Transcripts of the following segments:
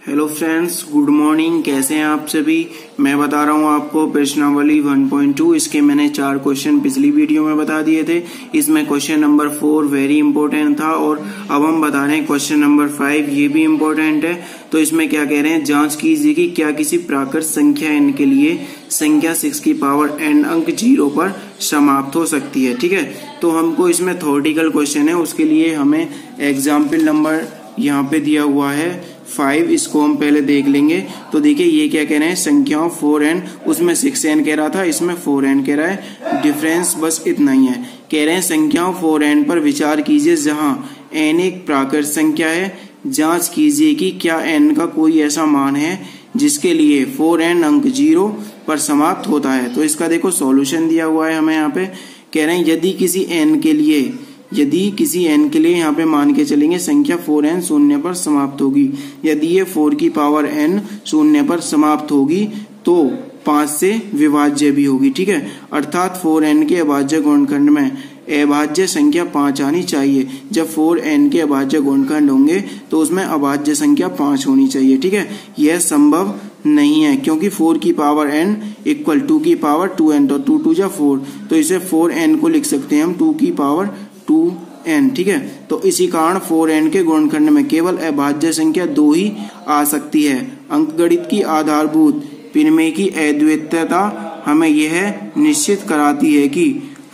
Hello friends, good morning. कैसे हैं आप सभी। मैं बता रहा हूं आपको प्रश्नावली 1.2। इसके मैंने 4 क्वेश्चन पिछली वीडियो में बता दिए थे। इसमें क्वेश्चन नंबर 4 वेरी इंपॉर्टेंट था और अब हम बता रहे हैं क्वेश्चन नंबर 5, ये भी इंपॉर्टेंट है। तो इसमें क्या कह रहे हैं, जांच कीजिए कि क्या किसी प्राकृत संख्या n के लिए संख्या 6 की पावर n अंक 0 पर समाप्त हो सकती है। ठीक है, तो हमको इसमें थ्योरेटिकल क्वेश्चन है, उसके लिए हमें एग्जाम्पल नंबर यहाँ पे दिया हुआ है 5। इसको हम पहले देख लेंगे। तो देखिए ये क्या कह रहे हैं, संख्याओं 4n, उसमें 6n कह रहा था, इसमें 4n कह रहा है। डिफरेंस बस इतना ही है। कह रहे हैं संख्याओं 4n पर विचार कीजिए जहां n एक प्राकृत संख्या है। जांच कीजिए कि क्या n का कोई ऐसा मान है जिसके लिए 4n अंक 0 पर समाप्त होता है। तो इसका देखो सॉल्यूशन दिया हुआ है हमें यहाँ पे। कह रहे हैं यदि किसी n के लिए यहाँ पे मान के चलेंगे संख्या 4n शून्य पर समाप्त होगी। यदि ये 4 की पावर n शून्य पर समाप्त होगी तो 5 से विभाज्य भी होगी। ठीक है, अर्थात 4n के अभाज्य गुणनखंड में अभाज्य संख्या 5 आनी चाहिए। जब 4n के अभाज्य गुणनखंड होंगे तो उसमें अभाज्य संख्या 5 होनी चाहिए। ठीक है, यह संभव नहीं है क्योंकि 4 की पावर n इक्वल 2 की पावर 2n, तो 2 2 जा 4, तो इसे 4n को लिख सकते हैं हम 2 की पावर 2n। ठीक है, तो इसी कारण 4n के गुणनखंड में केवल अभाज्य संख्या 2 ही आ सकती है। अंकगणित की आधारभूत परिमेय की अद्वितीयता हमें यह निश्चित कराती है कि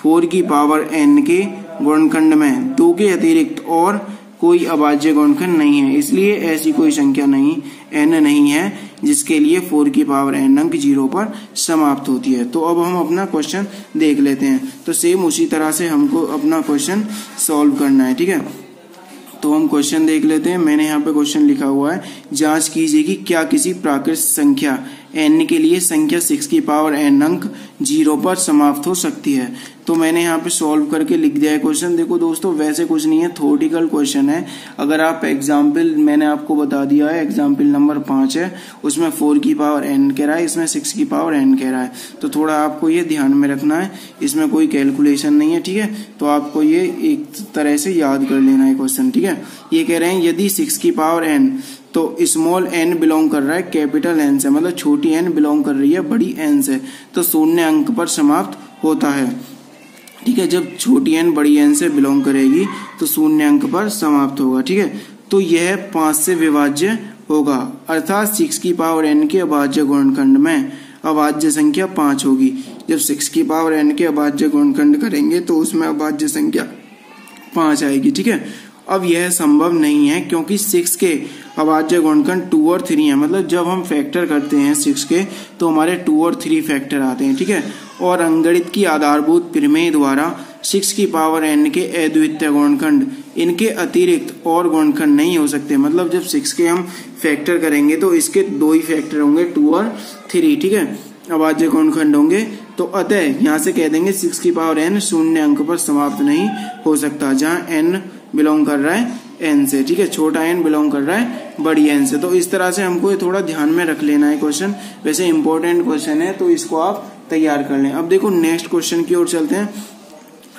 4 की पावर n के गुणनखंड में 2 के अतिरिक्त और कोई अभाज्य गुणनखंड नहीं है। इसलिए ऐसी कोई संख्या n नहीं है जिसके लिए 4 की पावर n अंक 0 पर समाप्त होती है। तो अब हम अपना क्वेश्चन देख लेते हैं। तो सेम उसी तरह से हमको अपना क्वेश्चन सॉल्व करना है। ठीक है, तो हम क्वेश्चन देख लेते हैं। मैंने यहाँ पे क्वेश्चन लिखा हुआ है, जांच कीजिए कि क्या किसी प्राकृत संख्या n के लिए संख्या 6 की पावर n अंक 0 पर समाप्त हो सकती है। तो मैंने यहाँ पे सॉल्व करके लिख दिया है क्वेश्चन। देखो दोस्तों, वैसे कुछ नहीं है, थ्योरेटिकल क्वेश्चन है। अगर आप एग्जाम्पल मैंने आपको बता दिया है, एग्जाम्पल नंबर 5 है, उसमें 4 की पावर n कह रहा है, इसमें 6 की पावर n कह रहा है। तो थोड़ा आपको ये ध्यान में रखना है, इसमें कोई कैलकुलेशन नहीं है। ठीक है, तो आपको ये एक तरह से याद कर लेना है क्वेश्चन। ठीक है, ये कह रहे हैं यदि 6 की पावर n, तो स्मॉल n बिलोंग कर रहा है कैपिटल n से, मतलब छोटी n बिलोंग कर रही है बड़ी n से, तो शून्य अंक पर समाप्त होता है। ठीक है, जब छोटी n बड़ी n से बिलोंग करेगी तो शून्य अंक पर समाप्त होगा। ठीक है, तो यह 5 से विभाज्य होगा, अर्थात 6 की पावर n के अभाज्य गुणनखंड में अभाज्य संख्या 5 होगी। जब 6 की पावर n के अभाज्य गुणनखंड करेंगे तो उसमें अभाज्य संख्या 5 आएगी। ठीक है, अब यह संभव नहीं है क्योंकि 6 के अभाज्य गुणनखंड 2 और 3 है। मतलब जब हम फैक्टर करते हैं 6 के तो हमारे 2 और 3 फैक्टर आते हैं। ठीक है, और अंकगणित की आधारभूत प्रमेय द्वारा 6 की पावर n के अद्वितीय गुणनखंड, इनके अतिरिक्त और गुणनखंड नहीं हो सकते। मतलब जब 6 के हम फैक्टर करेंगे तो इसके 2 ही फैक्टर होंगे, 2 और 3। ठीक है, अभाज्य गुणनखंड होंगे। तो अतः यहाँ से कह देंगे 6 की पावर n शून्य अंक पर समाप्त नहीं हो सकता, जहाँ n बिलोंग कर रहा है n से। ठीक है, छोटा n बिलोंग कर रहा है बड़ी n से। तो इस तरह से हमको ये थोड़ा ध्यान में रख लेना है क्वेश्चन। वैसे इंपॉर्टेंट क्वेश्चन है तो इसको आप तैयार कर लें। अब देखो नेक्स्ट क्वेश्चन की ओर चलते हैं।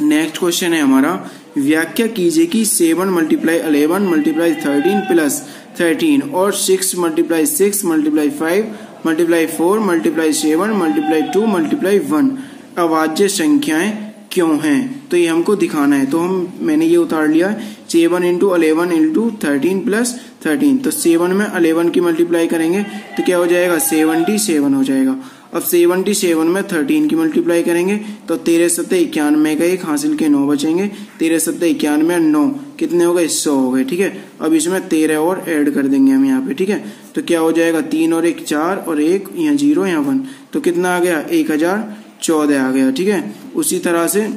नेक्स्ट क्वेश्चन है हमारा, व्याख्या कीजिए कि 7 × 11 × 13 प्लस 13 और 6 × 6 × 5 × 4 × 7 × 2 × 1 अभाज्य संख्याएं क्यों हैं। तो ये हमको दिखाना है। तो मैंने ये उतार लिया 7 × 11 × 13 प्लस 13। तो 7 में 11 की मल्टीप्लाई करेंगे तो क्या हो जाएगा, 77 हो जाएगा। अब 77 में 13 की मल्टीप्लाई करेंगे तो 13 7 91 का 1 हासिल के 9 बचेंगे। 13 7 91 9 कितने हो गए, 100 हो गए। ठीक है, अब इसमें 13 और ऐड कर देंगे हम यहाँ पे। ठीक है, तो क्या हो जाएगा, 3 और 1 4 और 1 यहाँ 0 यहाँ 1, तो कितना आ गया, 1014 आ गया। ठीक है, उसी तरह से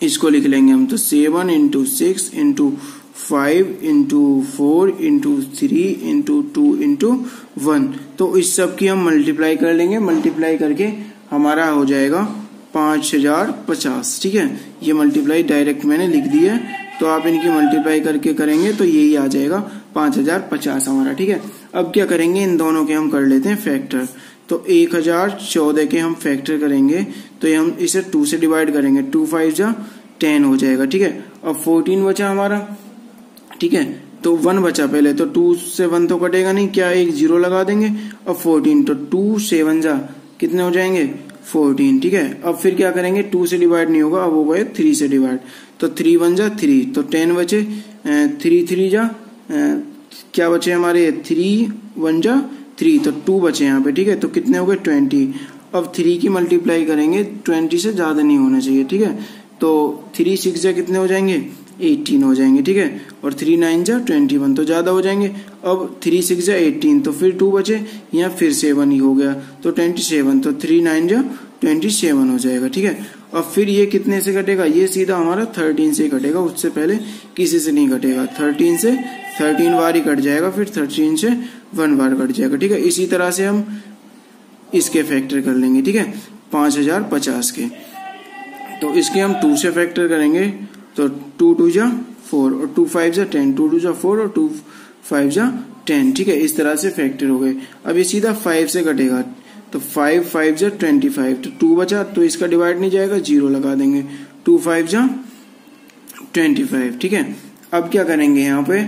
इसको लिख लेंगे हम। तो 7 × 6 × 5 × 4 × 3 × 2 × 1, तो इस सब की हम मल्टीप्लाई कर लेंगे। मल्टीप्लाई करके हमारा हो जाएगा 5050। ठीक है, ये मल्टीप्लाई डायरेक्ट मैंने लिख दी है, तो आप इनकी मल्टीप्लाई करके करेंगे तो यही आ जाएगा 5050 हमारा। ठीक है, अब क्या करेंगे, इन दोनों के हम कर लेते हैं फैक्टर। तो 1014 के हम फैक्टर करेंगे तो ये हम इसे 2 से डिवाइड करेंगे, 2 5 जा 10 हो जाएगा। ठीक है, अब 14 बचा हमारा। ठीक है, तो 1 बचा पहले, तो 2 से 1 तो कटेगा नहीं, क्या एक 0 लगा देंगे। अब 14, तो 2 7 जा कितने हो जाएंगे 14, ठीक है। अब फिर क्या करेंगे, 2 से डिवाइड नहीं होगा, अब होगा 3 से डिवाइड, तो 3 1 जा 3, तो 10 बचे, 3 3 जा क्या बचे हमारे 3 1 जा 3, तो 2 बचे यहाँ पे, ठीक है। तो कितने हो गए 20। अब 3 की मल्टीप्लाई करेंगे, 20 से ज्यादा नहीं होना चाहिए, ठीक है। तो 3 6 जा कितने हो जाएंगे 18 हो जाएंगे, ठीक है। और 3 9 जा 21, तो ज्यादा हो जाएंगे। अब 3 6 जा 18, तो फिर 2 बचे, यहाँ फिर 7 ही हो गया, तो 27, तो 3 9 जा 27 हो जाएगा, ठीक है। अब फिर ये कितने से कटेगा, ये सीधा हमारा 13 से कटेगा, उससे पहले किसी से नहीं कटेगा। 13 से 13 बार ही कट जाएगा, फिर 13 से 1 बार कट जाएगा, ठीक है। इसी तरह से हम इसके फैक्टर कर लेंगे, ठीक है, 5050 के। तो इसके हम 2 से फैक्टर करेंगे, तो 2 2 जा 4 और 2 5 जा 10, 2 2 जा 4 और 2 5 जा 10, ठीक है। इस तरह से फैक्टर हो गए। अब ये सीधा 5 से कटेगा, तो 5 5 जा 25, तो 2 बचा, तो इसका डिवाइड नहीं जाएगा, 0 लगा देंगे, 2 5 जा 25, ठीक है। अब क्या करेंगे यहाँ पे,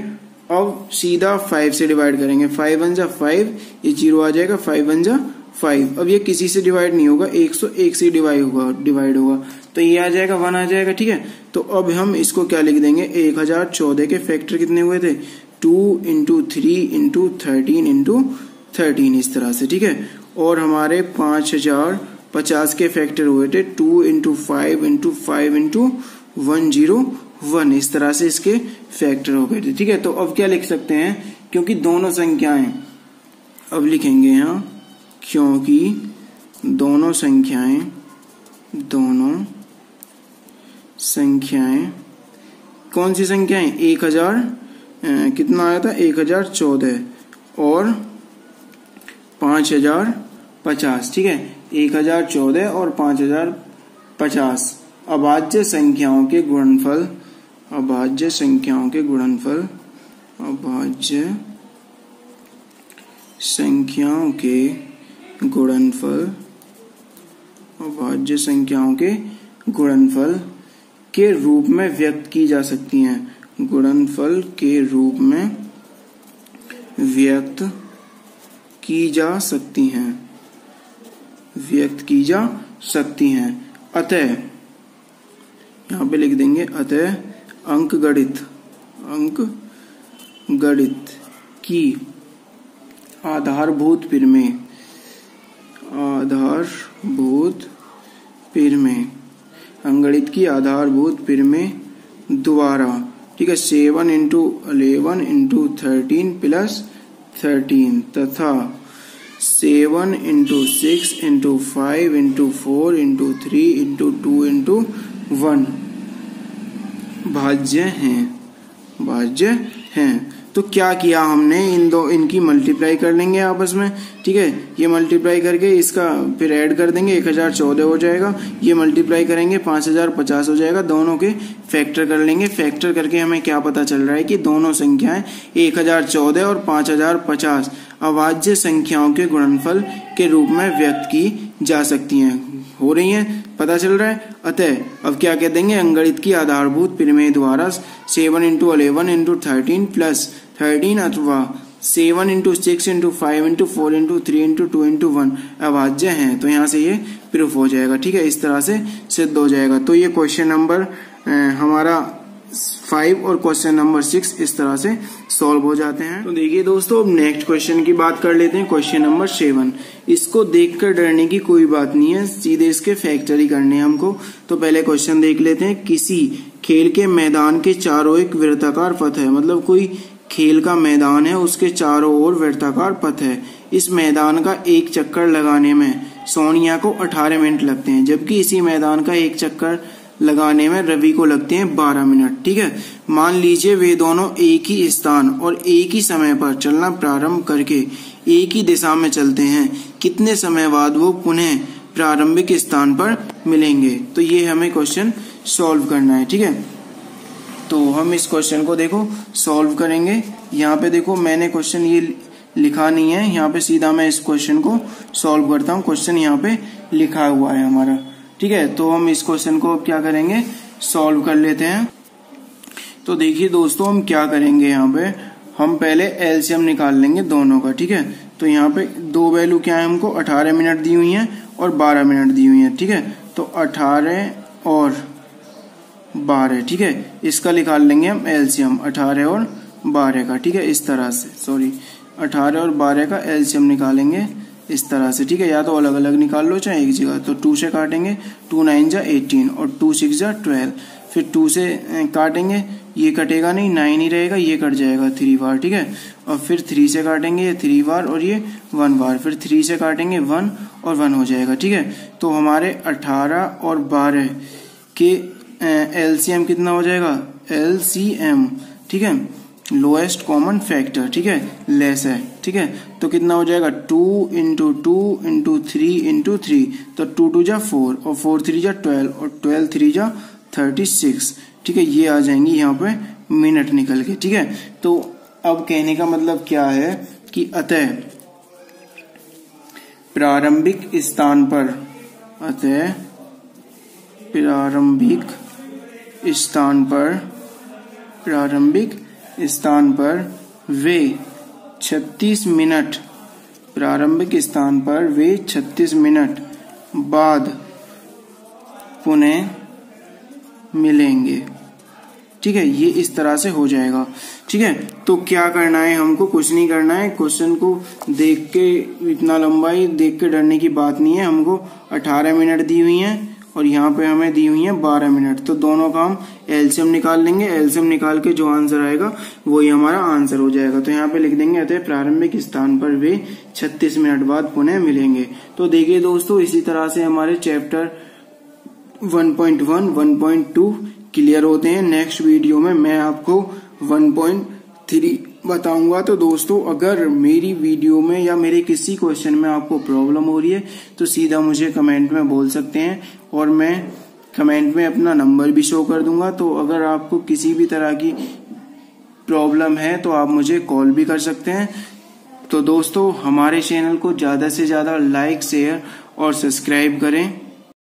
अब सीधा 5 से डिवाइड करेंगे, 5 1 जा 5, ये 0 आ जाएगा, 5 1 जा 5। अब ये किसी से डिवाइड नहीं होगा, 101 से डिवाइड होगा, तो ये आ जाएगा 1 आ जाएगा, ठीक है। तो अब हम इसको क्या लिख देंगे, 1014 के फैक्टर कितने हुए थे, 2 इंटू 3 इंटू 13 इंटू 13, इस तरह से, ठीक है। और हमारे 5050 के फैक्टर हुए थे 2 इंटू 5 इंटू 5 इंटू 101, इस तरह से इसके फैक्टर हो गए थे, ठीक है। तो अब क्या लिख सकते हैं, क्योंकि दोनों संख्याएं, अब लिखेंगे यहाँ, क्योंकि दोनों संख्याएं कौन सी संख्याएं, 1000 कितना आया था 1014 और 5050, ठीक है, 1014 और 5050 अभाज्य संख्याओं के गुणनफल, अभाज्य संख्याओं के गुणनफल के रूप में व्यक्त की जा सकती हैं, गुणनफल के रूप में व्यक्त की जा सकती हैं, अतः यहाँ पे लिख देंगे, अतः अंकगणित की आधारभूत पिरमें अंगणित की आधारभूत पिरमें द्वारा, ठीक है, 7 इंटू 11 इंटू 13 प्लस 13 तथा 7 into 6 into 5 into 4 into 3 into 2 into 1 भाज्य हैं। तो क्या किया हमने, इनकी मल्टीप्लाई कर लेंगे आपस में, ठीक है। ये मल्टीप्लाई करके इसका फिर ऐड कर देंगे, 1014 हो जाएगा, ये मल्टीप्लाई करेंगे 5050 हो जाएगा, दोनों के फैक्टर कर लेंगे। फैक्टर करके हमें क्या पता चल रहा है कि दोनों संख्याएं 1014 और 5050 अभाज्य संख्याओं के गुणनफल के रूप में व्यक्त की जा सकती हैं, हो रही हैं, पता चल रहा है। अतः अब क्या कह देंगे, अंगणित की आधारभूत पिरमें द्वारा 7 इंटू 11 इंटू 13 प्लस 13 अथवा 7 into 6 into 5 into 4 into 3 into 2 into 1 अभाज्य हैं। तो यहाँ से ये प्रूफ हो जाएगा, ठीक है, इस तरह से सिद्ध हो जाएगा। तो ये क्वेश्चन नंबर हमारा 5 और क्वेश्चन नंबर 6 इस तरह से सॉल्व हो जाते हैं। तो देखिए दोस्तों, अब नेक्स्ट क्वेश्चन की बात कर लेते हैं, क्वेश्चन नंबर 7। इसको देखकर डरने की कोई बात नहीं है, सीधे इसके फैक्टर ही करने हैं हमको। तो पहले क्वेश्चन देख लेते हैं, किसी खेल के मैदान के चारों एक वृत्ताकार पथ है, मतलब कोई खेल का मैदान है, उसके चारों ओर वृत्ताकार पथ है। इस मैदान का एक चक्कर लगाने में सोनिया को 18 मिनट लगते हैं, जबकि इसी मैदान का एक चक्कर लगाने में रवि को लगते हैं 12 मिनट, ठीक है। मान लीजिए वे दोनों एक ही स्थान और एक ही समय पर चलना प्रारंभ करके एक ही दिशा में चलते हैं, कितने समय बाद वो पुनः प्रारंभिक स्थान पर मिलेंगे। तो ये हमें क्वेश्चन सॉल्व करना है, ठीक है। तो हम इस क्वेश्चन को देखो सॉल्व करेंगे। यहाँ पे देखो मैंने क्वेश्चन ये लिखा नहीं है, यहाँ पे सीधा मैं इस क्वेश्चन को सॉल्व करता हूँ। क्वेश्चन यहाँ पे लिखा हुआ है हमारा, ठीक है। तो हम इस क्वेश्चन को अब क्या करेंगे, सॉल्व कर लेते हैं। तो देखिए दोस्तों हम क्या करेंगे, यहाँ पे हम पहले एलसीएम निकाल लेंगे दोनों का, ठीक है। तो यहाँ पे दो वैल्यू क्या है, हमको 18 मिनट दी हुई है और 12 मिनट दी हुई है, ठीक है। तो 18 और 12, ठीक है, इसका निकाल लेंगे हम एलसीएम 18 और 12 का, ठीक है। इस तरह से 18 और 12 का एलसीएम निकालेंगे इस तरह से, ठीक है। या तो अलग अलग निकाल लो चाहे एक जगह। तो 2 से काटेंगे, 2 9 जा 18 और 2 6 जा 12। फिर 2 से काटेंगे, ये कटेगा नहीं, 9 ही रहेगा, ये कट जाएगा 3 बार, ठीक है। और फिर 3 से काटेंगे, ये 3 बार और ये 1 बार। फिर 3 से काटेंगे 1 और 1 हो जाएगा, ठीक है। तो हमारे 18 और 12 के एलसीएम कितना हो जाएगा, एलसीएम, ठीक है, लोएस्ट कॉमन फैक्टर, ठीक है, लेस है, ठीक है। तो कितना हो जाएगा 2 इंटू 2 इंटू 3 इंटू 3। तो 2 2 जा 4 और 4 3 जा 12 और 12 3 जा 36, ठीक है। ये आ जाएंगी यहाँ पे मिनट निकल के, ठीक है। तो अब कहने का मतलब क्या है कि अतः प्रारंभिक स्थान पर, अतः प्रारंभिक स्थान पर वे 36 मिनट, प्रारंभिक स्थान पर वे 36 मिनट बाद पुनः मिलेंगे, ठीक है। ये इस तरह से हो जाएगा, ठीक है। तो क्या करना है, हमको कुछ नहीं करना है, क्वेश्चन को देख के इतना लंबाई देख के डरने की बात नहीं है। हमको 18 मिनट दी हुई है और यहाँ पे हमें दी हुई है 12 मिनट। तो दोनों का हम एलसीएम निकाल लेंगे, एलसीएम निकाल के जो आंसर आएगा वही हमारा आंसर हो जाएगा। तो यहाँ पे लिख देंगे अतः प्रारंभिक स्थान पर वे 36 मिनट बाद पुनः मिलेंगे। तो देखिए दोस्तों, इसी तरह से हमारे चैप्टर 1.1, 1.2 क्लियर होते हैं। नेक्स्ट वीडियो में मैं आपको 1.3 बताऊंगा। तो दोस्तों, अगर मेरी वीडियो में या मेरे किसी क्वेश्चन में आपको प्रॉब्लम हो रही है तो सीधा मुझे कमेंट में बोल सकते हैं और मैं कमेंट में अपना नंबर भी शो कर दूंगा। तो अगर आपको किसी भी तरह की प्रॉब्लम है तो आप मुझे कॉल भी कर सकते हैं। तो दोस्तों, हमारे चैनल को ज्यादा से ज्यादा लाइक, शेयर और सब्सक्राइब करें।